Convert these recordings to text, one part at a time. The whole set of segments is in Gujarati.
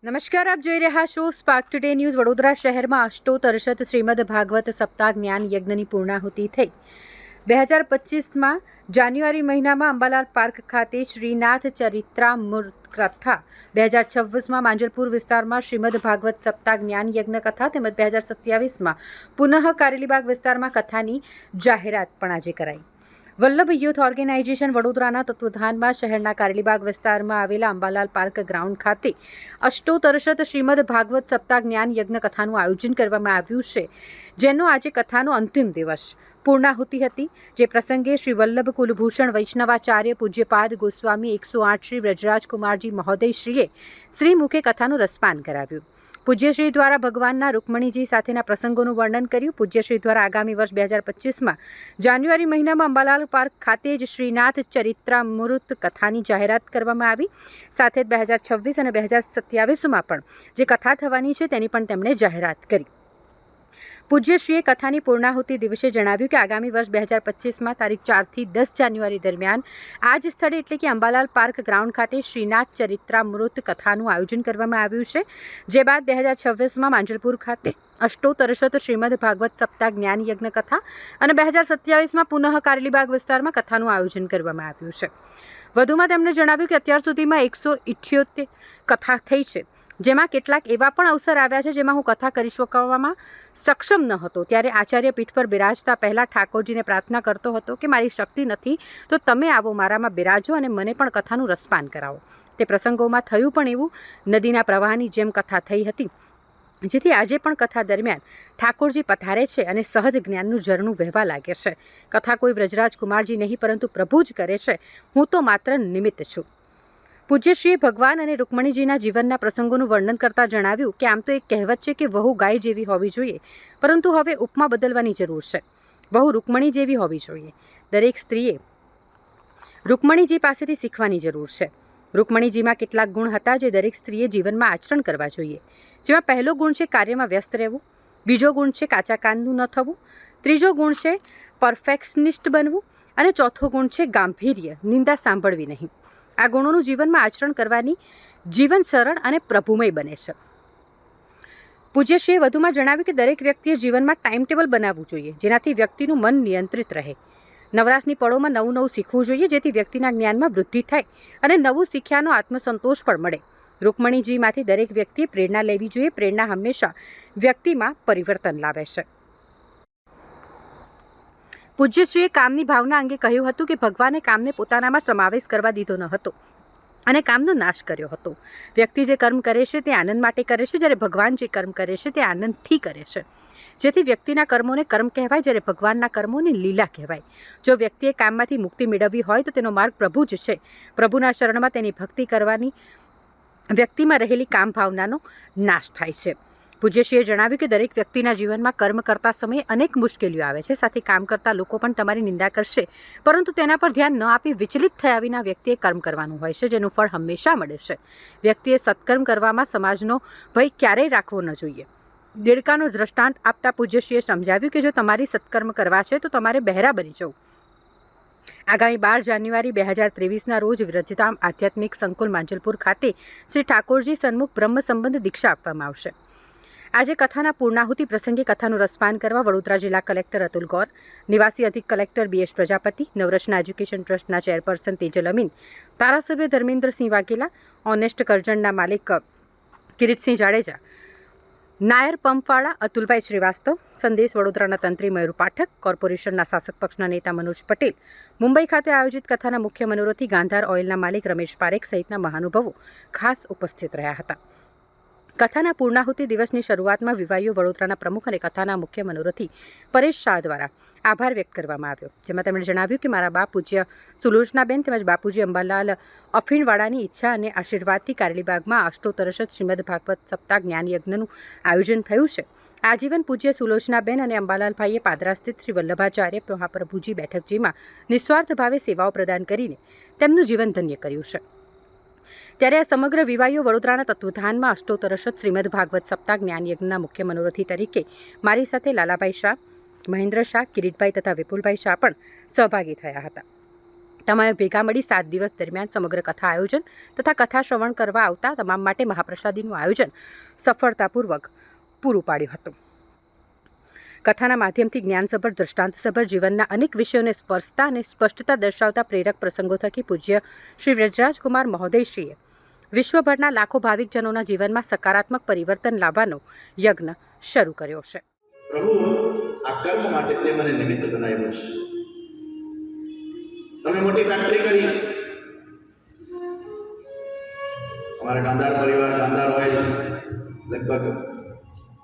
નમસ્કાર, આપ જોઈ રહ્યા છો સ્પાર્ક ટુડે ન્યૂઝ. વડોદરા શહેરમાં અષ્ટોતરશત શ્રીમદ ભાગવત સપ્તાહ જ્ઞાન યજ્ઞની પૂર્ણાહુતિ થઈ. 2025માં જાન્યુઆરી મહિનામાં અંબાલાલ પાર્ક ખાતે શ્રીનાથ ચરિત્રામૃત કથા, 2026માં માંજલપુર વિસ્તારમાં શ્રીમદ ભાગવત સપ્તાહ જ્ઞાન યજ્ઞ કથા તેમજ 2027માં પુનઃ કારેલીબાગ વિસ્તારમાં કથાની જાહેરાત પણ આજે કરાઈ. વલ્લભ યુથ ઓર્ગેનાઇઝેશન વડોદરાના તત્વધાનમાં શહેરના કારેલીબાગ વિસ્તારમાં આવેલા અંબાલાલ પાર્ક ગ્રાઉન્ડ ખાતે અષ્ટોતરશત શ્રીમદ ભાગવત સપ્તાહ જ્ઞાન યજ્ઞ કથાનું આયોજન કરવામાં આવ્યું છે, જેનો આજે કથાનો અંતિમ દિવસ પૂર્ણાહુતિ હતી. જે પ્રસંગે શ્રી વલ્લભ કુલભૂષણ વૈષ્ણવાચાર્ય પૂજ્યપાદ ગોસ્વામી 108 શ્રી વ્રજરાજકુમારજી મહોદયશ્રીએ શ્રીમુખે કથાનું રસપાન કરાવ્યું. પૂજ્યશ્રી દ્વારા ભગવાનના રૂકમણીજી સાથેના પ્રસંગોનું વર્ણન કર્યું. પૂજ્યશ્રી દ્વારા આગામી વર્ષ 2025માં જાન્યુઆરી મહિનામાં અંબાલાલ પાર્ક ખાતે જ શ્રીનાથ ચરિત્રામૃત કથાની જાહેરાત કરવામાં આવી. સાથે જ 2026 અને 2027માં પણ જે કથા થવાની છે તેની પણ તેમણે જાહેરાત કરી. પૂજ્યશ્રીએ કથાની પૂર્ણાહુતિ દિવસે જણાવ્યું કે આગામી વર્ષ 2025માં તારીખ 4થી 10 જાન્યુઆરી દરમિયાન આ જ સ્થળે એટલે કે અંબાલાલ પાર્ક ગ્રાઉન્ડ ખાતે શ્રીનાથ ચરિત્રામૃત કથાનું આયોજન કરવામાં આવ્યું છે. જે બાદ 2026માં માંજલપુર ખાતે અષ્ટોતરશત શ્રીમદ ભાગવત સપ્તાહ જ્ઞાન યજ્ઞ કથા અને 2027માં પુનઃ કારેલીબાગ વિસ્તારમાં કથાનું આયોજન કરવામાં આવ્યું છે. વધુમાં તેમણે જણાવ્યું કે અત્યાર સુધીમાં 178 કથા થઈ છે, જેમાં કેટલાક એવા પણ અવસર આવ્યા છે જેમાં હું કથા કરી શકવામાં સક્ષમ ન હતો. ત્યારે આચાર્ય પીઠ પર બિરાજતા પહેલાં ઠાકોરજીને પ્રાર્થના કરતો હતો કે મારી શક્તિ નથી તો તમે આવો, મારામાં બિરાજો અને મને પણ કથાનું રસપાન કરાવો. તે પ્રસંગોમાં થયું પણ એવું. નદીના પ્રવાહની જેમ કથા થઈ હતી, જેથી આજે પણ કથા દરમિયાન ઠાકોરજી પધારે છે અને સહજ જ્ઞાનનું ઝરણું વહેવા લાગે છે. કથા કોઈ વ્રજરાજકુમારજી નહીં પરંતુ પ્રભુ જ કરે છે, હું તો માત્ર નિમિત્ત છું. પૂજ્યશ્રીએ ભગવાન અને રૂકમણીજીના જીવનના પ્રસંગોનું વર્ણન કરતા જણાવ્યું કે આમ તો એક કહેવત છે કે વહુ ગાય જેવી હોવી જોઈએ, પરંતુ હવે ઉપમા બદલવાની જરૂર છે. વહુ રૂકમણી જેવી હોવી જોઈએ. દરેક સ્ત્રીએ રૂકમણીજી પાસેથી શીખવાની જરૂર છે. રૂકમણીજીમાં કેટલાક ગુણ હતા જે દરેક સ્ત્રીએ જીવનમાં આચરણ કરવા જોઈએ. જેમાં પહેલો ગુણ છે કાર્યમાં વ્યસ્ત રહેવું, બીજો ગુણ છે કાચા કાનનું ન થવું, ત્રીજો ગુણ છે પરફેક્શનિસ્ટ બનવું અને ચોથો ગુણ છે ગાંભીર્ય, નિંદા સાંભળવી નહીં. આ ગુણોનું જીવનમાં આચરણ કરવાની જીવન સરળ અને પ્રભુમય બને છે. પૂજ્યશ્રીએ વધુમાં જણાવ્યું કે દરેક વ્યક્તિએ જીવનમાં ટાઈમ ટેબલ બનાવવું જોઈએ, જેનાથી વ્યક્તિનું મન નિયંત્રિત રહે. નવરાશની પળોમાં નવું નવું શીખવું જોઈએ, જેથી વ્યક્તિના જ્ઞાનમાં વૃદ્ધિ થાય અને નવું શીખ્યાનો આત્મસંતોષ પણ મળે. રૂકમણીજીમાંથી દરેક વ્યક્તિએ પ્રેરણા લેવી જોઈએ. પ્રેરણા હંમેશા વ્યક્તિમાં પરિવર્તન લાવે છે. પૂજ્યશ્રીએ કામની ભાવના અંગે કહ્યું હતું કે ભગવાને કામને પોતાનામાં સમાવેશ કરવા દીધો ન હતો અને કામનો નાશ કર્યો હતો. વ્યક્તિ જે કર્મ કરે છે તે આનંદ માટે કરે છે, જ્યારે ભગવાન જે કર્મ કરે છે તે આનંદથી કરે છે. જેથી વ્યક્તિના કર્મોને કર્મ કહેવાય, જ્યારે ભગવાનના કર્મોને લીલા કહેવાય. જો વ્યક્તિએ કામમાંથી મુક્તિ મેળવવી હોય તો તેનો માર્ગ પ્રભુ જ છે. પ્રભુના શરણમાં તેની ભક્તિ કરવાની વ્યક્તિમાં રહેલી કામ ભાવનાનો નાશ થાય છે. પૂજ્યશ્રીએ જણાવ્યું કે દરેક વ્યક્તિના જીવનમાં કર્મ કરતા સમયે અનેક મુશ્કેલીઓ આવે છે. સાથે કામ કરતા લોકો પણ તમારી નિંદા કરશે, પરંતુ તેના પર ધ્યાન ન આપી વિચલિત થયા વિના વ્યક્તિએ કર્મ કરવાનું હોય છે, જેનું ફળ હંમેશા મળે છે. વ્યક્તિએ સત્કર્મ કરવામાં સમાજનો ભય ક્યારેય રાખવો ન જોઈએ. દેડકાનો દ્રષ્ટાંત આપતા પૂજ્યશ્રીએ સમજાવ્યું કે જો તમારી સત્કર્મ કરવા છે તો તમારે બહેરા બની જવું. આગામી 12 જાન્યુઆરી 2023ના રોજ વ્રજધામ આધ્યાત્મિક સંકુલ માંજલપુર ખાતે શ્રી ઠાકોરજી સન્મુખ બ્રહ્મ સંબંધ દીક્ષા આપવામાં આવશે. આજે કથાના પૂર્ણાહુતિ પ્રસંગે કથાનું રસપાન કરવા વડોદરા જિલ્લા કલેક્ટર અતુલ ગૌર, નિવાસી અધિક કલેક્ટર BS પ્રજાપતિ, નવરત્ન એજ્યુકેશન ટ્રસ્ટના ચેરપર્સન તેજલ અમીન, ધારાસભ્ય ધર્મેન્દ્રસિંહ વાઘેલા, ઓનેસ્ટ કરજણના માલિક કિરીટસિંહ જાડેજા, નાયર પંપવાળા અતુલભાઈ શ્રીવાસ્તવ, સંદેશ વડોદરાના તંત્રી મયુર પાઠક, કોર્પોરેશનના શાસક પક્ષના નેતા મનોજ પટેલ, મુંબઈ ખાતે આયોજિત કથાના મુખ્ય મનોરથી ગાંધાર ઓઇલના માલિક રમેશ પારેખ સહિતના મહાનુભાવો ખાસ ઉપસ્થિત રહ્યા હતા. કથાના પૂર્ણાહુતિ દિવસની શરૂઆતમાં વિવાહીઓ વડોદરાના પ્રમુખ અને કથાના મુખ્ય મનોરથી પરેશ શાહ દ્વારા આભાર વ્યક્ત કરવામાં આવ્યો. જેમાં તેમણે જણાવ્યું કે મારા બા પૂજ્ય સુલોચનાબેન તેમજ બાપુજી અંબાલાલ અફીણવાડાની ઈચ્છા અને આશીર્વાદથી કારેલીબાગમાં અષ્ટોતરશત શ્રીમદ ભાગવત સપ્તાહ જ્ઞાન યજ્ઞનું આયોજન થયું છે. આજીવન પૂજ્ય સુલોચનાબેન અને અંબાલાલભાઈએ પાદરા સ્થિત શ્રી વલ્લભાચાર્ય મહાપ્રભુજી બેઠકજીમાં નિસ્વાર્થ ભાવે સેવાઓ પ્રદાન કરીને તેમનું જીવન ધન્ય કર્યું છે. ત્યારે આ સમગ્ર વિવાહીઓ વડોદરાના તત્વધાનમાં અષ્ટોતરશત શ્રીમદ ભાગવત સપ્તાહ જ્ઞાન યજ્ઞના મુખ્ય મનોરથી તરીકે મારી સાથે લાલાભાઈ શાહ, મહેન્દ્ર શાહ, કિરીટભાઈ તથા વિપુલભાઈ શાહ પણ સહભાગી થયા હતા. તમામે ભેગા મળી 7 દિવસ દરમિયાન સમગ્ર કથા આયોજન તથા કથા શ્રવણ કરવા આવતા તમામ માટે મહાપ્રસાદીનું આયોજન સફળતાપૂર્વક પૂરું પાડ્યું હતું. કથાના માધ્યમથી જ્ઞાનસભર દૃષ્ટાંતસભર જીવનના અનેક વિષયોને સ્પર્શતા અને સ્પષ્ટતા દર્શાવતા પ્રેરક પ્રસંગો થકી પૂજ્ય શ્રી વ્રજરાજકુમાર મહોદયશ્રીએ વિશ્વભરના લાખો ભાવિકજનોના જીવનમાં સકારાત્મક પરિવર્તન લાવવાનો યજ્ઞ શરૂ કર્યો છે. પ્રભુ આ કર્મ માટે તે મને નિમિત્ત બનાવ્યો છે. તમે મોટી ફેક્ટરી કરી, અમારા ગાંધાર પરિવાર ગાંધાર હોય લગભગ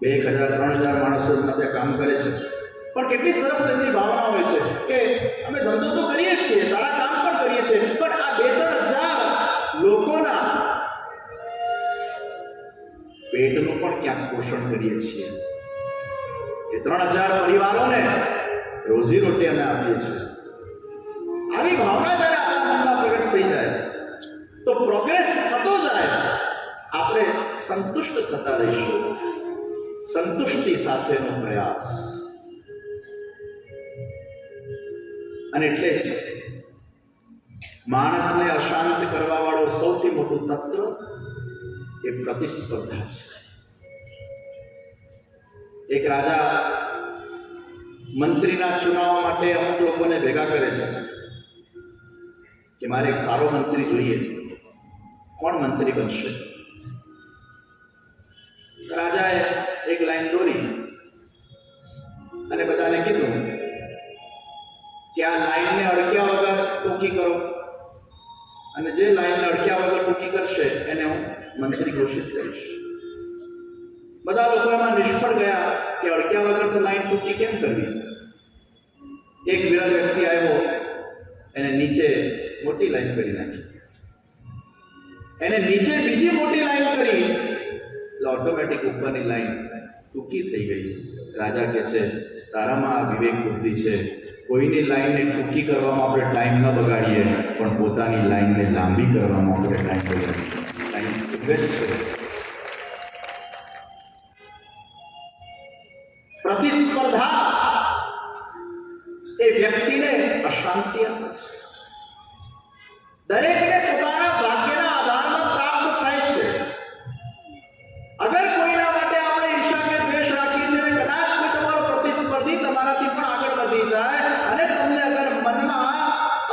2000-3000 માણસો ત્યાં કામ કરે છે, પણ કેટલી સરસ એમની ભાવના હોય છે કે અમે ધંધો તો કરીએ છીએ, સારા કામ પણ કરીએ છીએ, પણ આ 2-3000 લોકોના પેટનું પણ ક્યાંક પોષણ કરીએ છીએ. એ 3000 પરિવારોને રોજી રોટી અમે આપીએ છીએ. આવી ભાવના જ્યારે આપણા મનમાં પ્રગટ થઈ જાય તો પ્રોગ્રેસ થતો જાય, આપણે સંતુષ્ટ થતા રહીશું. સંતુષ્ટિ સાથેનો પ્રયાસ. અને એટલે જ માણસને અશાંત કરવા વાળું સૌથી મોટું તત્વ એ પ્રતિસ્પર્ધા છે. એક રાજા મંત્રીના ચુનાવ માટે અમુક લોકોને ભેગા કરે છે કે મારે એક સારો મંત્રી જોઈએ, કોણ મંત્રી બનશે? રાજાએ એક લાઈન દોરી અને બધાને કીધું કે આ લાઈનને અડક્યા વગર ટૂંકી કરો, અને જે લાઈનને અડક્યા વગર ટૂંકી કરશે એને હું મંત્રી ઘોષિત કરીશ. બધા લોકો એમાં નિષ્ફળ ગયા કે અડક્યા વગર તો લાઈન ટૂંકી કેમ કરવી. એક વિરલ વ્યક્તિ આવ્યો, એને નીચે મોટી લાઈન કરી નાખી, એને નીચે બીજી મોટી લાઈન કરી, એટલે ઓટોમેટિક ઉપરની લાઈન ટૂંકી થઈ ગઈ. રાજા કહે છે તારામાં આ વિવેક બુદ્ધિ છે, કોઈની લાઈનને ટૂંકી કરવામાં આપણે ટાઈમ ન બગાડીએ, પણ પોતાની લાઈનને લાંબી કરવામાં આપણે ટાઈમ બગાડીએ, ટાઈમ ઇન્વેસ્ટ કરીએ. પ્રતિસ્પર્ધા એ વ્યક્તિને અશાંતિ આપે છે. દરેકને પોતાના ભાગ્યના આધારમાં પ્રાપ્ત થાય છે. અગર કોઈના માટે આપણે ઈર્ષા કે દ્વેષ રાખીએ છીએ, કદાચ કોઈ તમારો પ્રતિસ્પર્ધી તમારાથી પણ આગળ વધી જાય અને તમને અગર મનમાં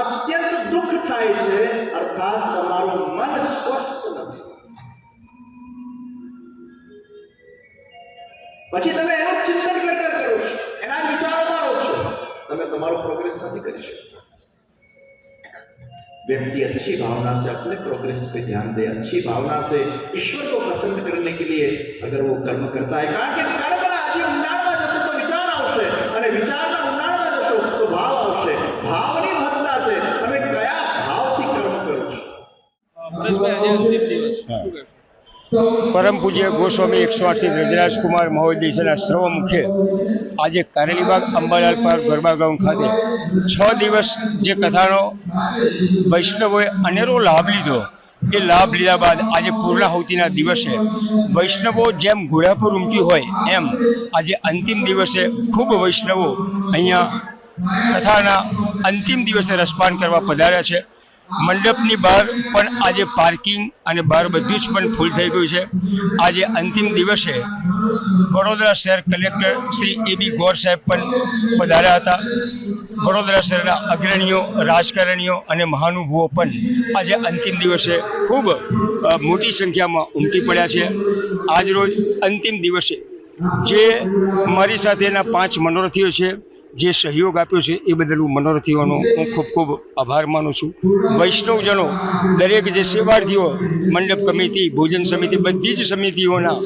અત્યંત દુઃખ થાય છે, અર્થાત તમારું મન સ્વસ્થ નથી, પછી તમે એનું ચિંતન કરો છો, એના વિચારોમાં રહો છો, તમે તમારો પ્રોગ્રેસ નથી કરી શકતા. व्यक्ति अच्छी भावना से अपने प्रोग्रेस पे ध्यान दे, अच्छी भावना से ईश्वर को प्रसन्न करने के लिए अगर वो कर्म करता है, कारण કે કર્મના આજે ઊંડાણમાં જશો તો વિચાર આવશે, અને વિચારના ઊંડાણમાં જશો તો ભાવ આવશે. ભાવની મહત્તા છે, તમે કયા ભાવથી કર્મ કરો છો. પરમ પૂજ્ય ગોસ્વામી 108 વ્રજરાજકુમાર મહોદયના સર્વ મુખે આજે કારેલીબાગ અંબાલાલ પાર્ક ગરબા ગ્રાઉન્ડ ખાતે 6 દિવસ જે કથાનો વૈષ્ણવોએ અનેરો લાભ લીધો, એ લાભ લીધા બાદ આજે પૂર્ણાહુતિના દિવસે વૈષ્ણવો જેમ ઘોડા પર ઉમટી હોય એમ આજે અંતિમ દિવસે ખૂબ વૈષ્ણવો અહીંયા કથાના અંતિમ દિવસે રસપાન કરવા પધાર્યા છે. મંડપની બહાર પણ આજે પાર્કિંગ અને બહાર બધું જ પણ ફૂલ થઈ ગયું છે. આજે અંતિમ દિવસે વડોદરા શહેર કલેક્ટર શ્રી A.B. ગોર સાહેબ પણ પધાર્યા હતા. વડોદરા શહેરના અગ્રણીઓ, રાજકારણીઓ અને મહાનુભાવો પણ આજે અંતિમ દિવસે ખૂબ મોટી સંખ્યામાં ઉમટી પડ્યા છે. આજરોજ અંતિમ દિવસે જે મારી સાથેના 5 મનોરથીઓ છે, જે સહયોગ આપ્યો છે, એ બદલ હું મનોરથીઓનો હું ખૂબ આભાર માનું છું. વૈષ્ણવજનો દરેક જે સેવાર્થીઓ, મંડપ કમિટી, ભોજન સમિતિ, બધી જ સમિતિઓના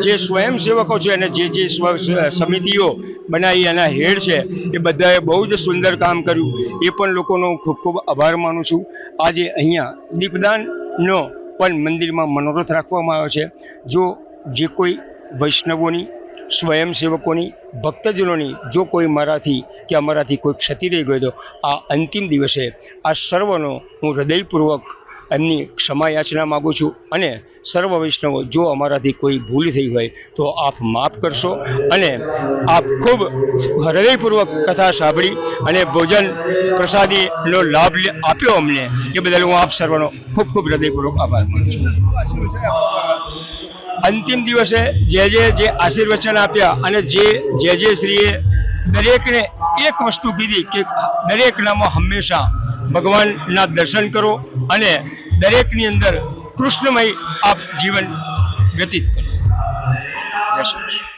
જે સ્વયંસેવકો છે અને જે સમિતિઓ બનાવી એના હેડ છે, એ બધાએ બહુ જ સુંદર કામ કર્યું. એ પણ લોકોનો હું ખૂબ આભાર માનું છું. આજે અહીંયા દીપદાનનો પણ મંદિરમાં મનોરથ રાખવામાં આવ્યો છે. જો જે કોઈ વૈષ્ણવોની, સ્વયંસેવકોની, ભક્તજનોની જો કોઈ મારાથી કે અમારાથી કોઈ ક્ષતિ રહી ગઈ તો આ અંતિમ દિવસે આ સર્વનો હું હૃદયપૂર્વક એમની ક્ષમા યાચના માગું છું અને સર્વ વૈષ્ણવો જો અમારાથી કોઈ ભૂલ થઈ હોય તો આપ માફ કરશો અને આપ ખૂબ હૃદયપૂર્વક કથા સાંભળી અને ભોજન પ્રસાદીનો લાભ આપ્યો અમને એ બદલ હું આપ સર્વનો ખૂબ ખૂબ હૃદયપૂર્વક આભાર માનું છું. અંતિમ દિવસે જે આશીર્વચન આપ્યા અને જે શ્રીએ દરેકને એક વસ્તુ કીધી કે દરેકનામાં હંમેશા ભગવાનના દર્શન કરો અને દરેકની અંદર કૃષ્ણમય આપ જીવન વ્યતીત કરો. જય શ્રી કૃષ્ણ.